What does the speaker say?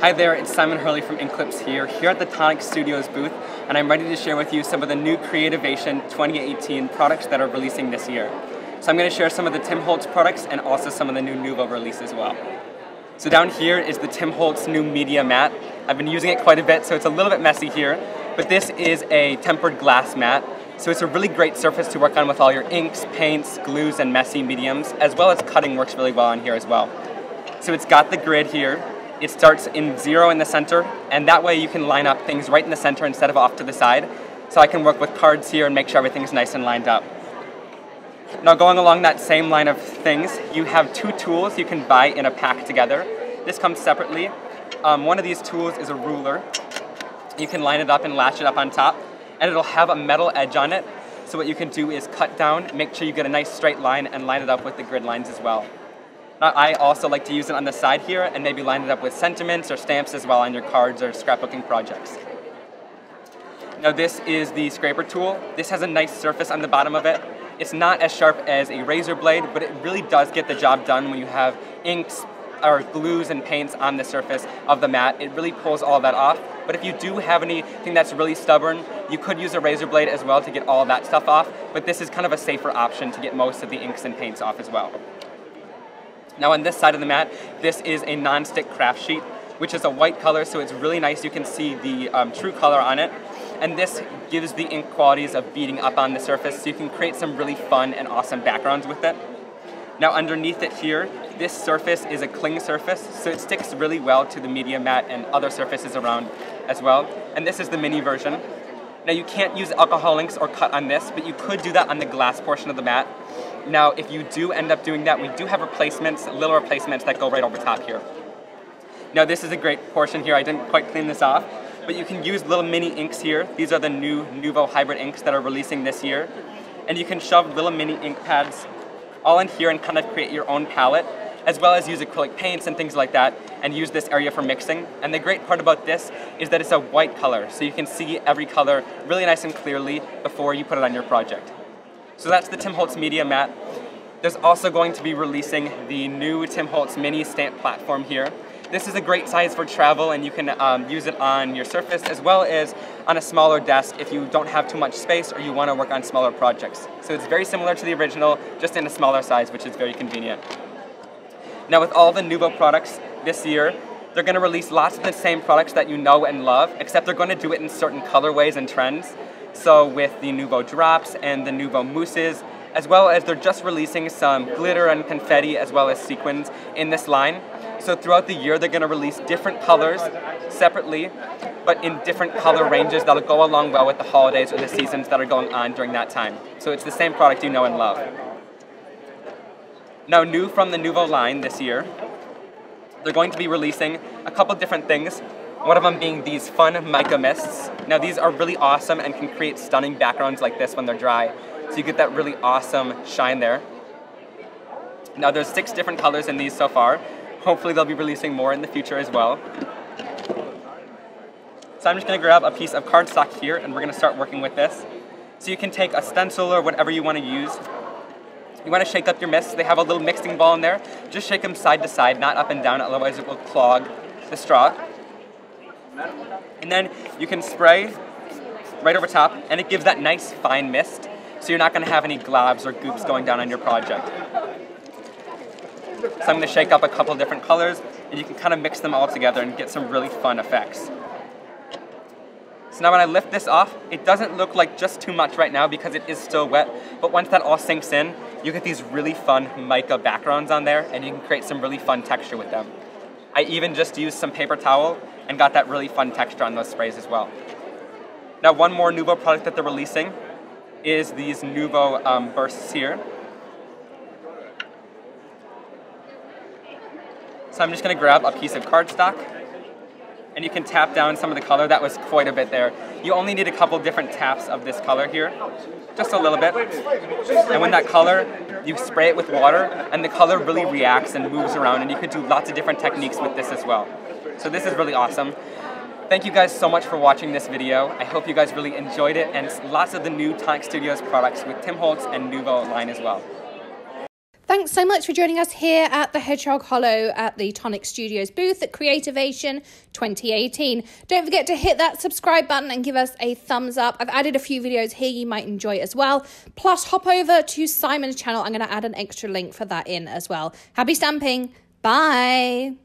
Hi there, it's Simon Hurley from Inklipse here at the Tonic Studios Booth, and I'm ready to share with you some of the new Creativation 2018 products that are releasing this year. So I'm going to share some of the Tim Holtz products and also some of the new Nouveau release as well. So down here is the Holtz New Media Mat. I've been using it quite a bit, so it's a little bit messy here, but this is a tempered glass mat. So it's a really great surface to work on with all your inks, paints, glues, and messy mediums, as well as cutting works really well on here as well. So it's got the grid here. It starts in 0 in the center, and that way you can line up things right in the center instead of off to the side. So I can work with cards here and make sure everything's nice and lined up. Now going along that same line of things, you have 2 tools you can buy in a pack together. This comes separately. One of these tools is a ruler. You can line it up and latch it up on top, and it'll have a metal edge on it. So what you can do is cut down, make sure you get a nice straight line, and line it up with the grid lines as well. Now, I also like to use it on the side here and maybe line it up with sentiments or stamps as well on your cards or scrapbooking projects. Now this is the scraper tool. This has a nice surface on the bottom of it. It's not as sharp as a razor blade, but it really does get the job done when you have inks or glues and paints on the surface of the mat. It really pulls all that off. But if you do have anything that's really stubborn, you could use a razor blade as well to get all that stuff off, but this is kind of a safer option to get most of the inks and paints off as well. Now on this side of the mat, this is a non-stick craft sheet, which is a white color, so it's really nice. You can see the true color on it. And this gives the ink qualities of beading up on the surface, so you can create some really fun and awesome backgrounds with it. Now underneath it here, this surface is a cling surface, so it sticks really well to the media mat and other surfaces around as well. And this is the mini version. Now you can't use alcohol inks or cut on this, but you could do that on the glass portion of the mat. Now, if you do end up doing that, we do have replacements, little replacements that go right over top here. Now, this is a great portion here. I didn't quite clean this off, but you can use little mini inks here. These are the new Nouveau hybrid inks that are releasing this year. And you can shove little mini ink pads all in here and kind of create your own palette, as well as use acrylic paints and things like that, and use this area for mixing. And the great part about this is that it's a white color, so you can see every color really nice and clearly before you put it on your project. So that's the Holtz Media Mat. There's also going to be releasing the new Holtz mini stamp platform here. This is a great size for travel, and you can use it on your surface as well as on a smaller desk if you don't have too much space or you want to work on smaller projects. So it's very similar to the original, just in a smaller size, which is very convenient. Now with all the Nouveau products this year, they're going to release lots of the same products that you know and love, except they're going to do it in certain colorways and trends. So with the Nouveau drops and the Nouveau mousses, as well as they're just releasing some glitter and confetti as well as sequins in this line. So throughout the year they're going to release different colors separately, but in different color ranges that'll go along well with the holidays or the seasons that are going on during that time. So it's the same product you know and love. Now new from the Nouveau line this year, they're going to be releasing a couple different things. One of them being these fun Mica Mists. Now these are really awesome and can create stunning backgrounds like this when they're dry. So you get that really awesome shine there. Now there's 6 different colors in these so far. Hopefully they'll be releasing more in the future as well. So I'm just going to grab a piece of cardstock here and we're going to start working with this. So you can take a stencil or whatever you want to use. You want to shake up your mists. They have a little mixing ball in there. Just shake them side to side, not up and down, otherwise it will clog the straw. And then you can spray right over top, and it gives that nice fine mist, so you're not going to have any globs or goops going down on your project. So I'm going to shake up a couple different colors, and you can kind of mix them all together and get some really fun effects. So now when I lift this off, it doesn't look like just too much right now because it is still wet, but once that all sinks in, you get these really fun mica backgrounds on there, and you can create some really fun texture with them. I even just used some paper towel and got that really fun texture on those sprays as well. Now one more Nouveau product that they're releasing is these Nouveau bursts here. So I'm just going to grab a piece of cardstock, and you can tap down some of the color. That was quite a bit there. You only need a couple different taps of this color here, just a little bit. And when that color, you spray it with water, and the color really reacts and moves around, and you can do lots of different techniques with this as well. So this is really awesome. Thank you guys so much for watching this video. I hope you guys really enjoyed it, and lots of the new Tonic Studios products with Holtz and Nouveau line as well. thanks so much for joining us here at the Hedgehog Hollow at the Tonic Studios booth at Creativation 2018. Don't forget to hit that subscribe button and give us a thumbs up. I've added a few videos here you might enjoy as well. Plus, hop over to Simon's channel. I'm going to add an extra link for that in as well. Happy stamping. Bye.